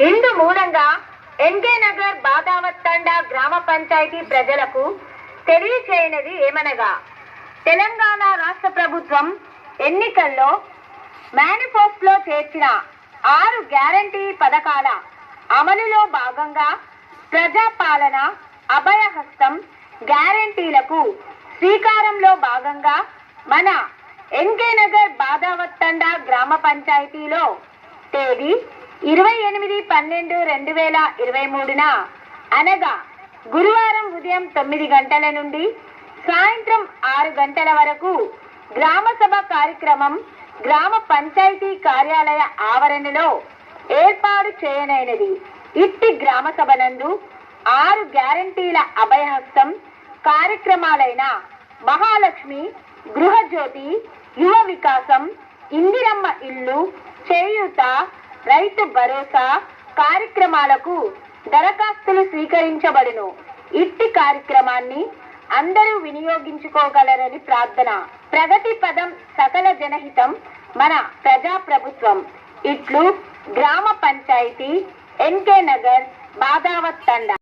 ఇందు మూలంగా ఎన్కే నగర్ బాదావత్ తండా గ్రామ పంచాయతీ ప్రజలకు తెలియచేయనిది ఏమనగా, తెలంగాణ రాష్ట్ర ప్రభుత్వం ఎన్నికల్లో మేనిఫెస్టోలో చేర్చిన 6 గ్యారంటీ పథకాల అమలులో భాగంగా ప్రజాపాలన అభయహస్తం గ్యారంటీలకు శ్రీకారంలో భాగంగా మన ఎన్కే నగర్ బాదావత్ తండా గ్రామ పంచాయతీలో తేదీ 28/12/2023న అనగా గురువారం ఉదయం 9 గంటల నుండి సాయంత్రం 6 గంటల వరకు గ్రామ సభ కార్యక్రమం గ్రామ పంచాయతీ కార్యాలయ ఆవరణలో ఏర్పాటు చేయనైనది. ఇట్టి గ్రామ సభ నందు 6 గ్యారంటీల అభయహస్తం కార్యక్రమాలైన మహాలక్ష్మి, గృహజ్యోతి, యువ వికాసం, ఇందిరమ్మ ఇల్లు, చేయూత, రైతు భరోసా కార్యక్రమాలకు దరఖాస్తులు స్వీకరించబడును. ఇట్టి కార్యక్రమాన్ని అందరూ వినియోగించుకోగలరని ప్రార్థన. ప్రగతి పదం సకల జనహితం మన ప్రజాప్రభుత్వం. ఇట్లు గ్రామ పంచాయతీ ఎన్కే నగర్ బాదావత్ తండా.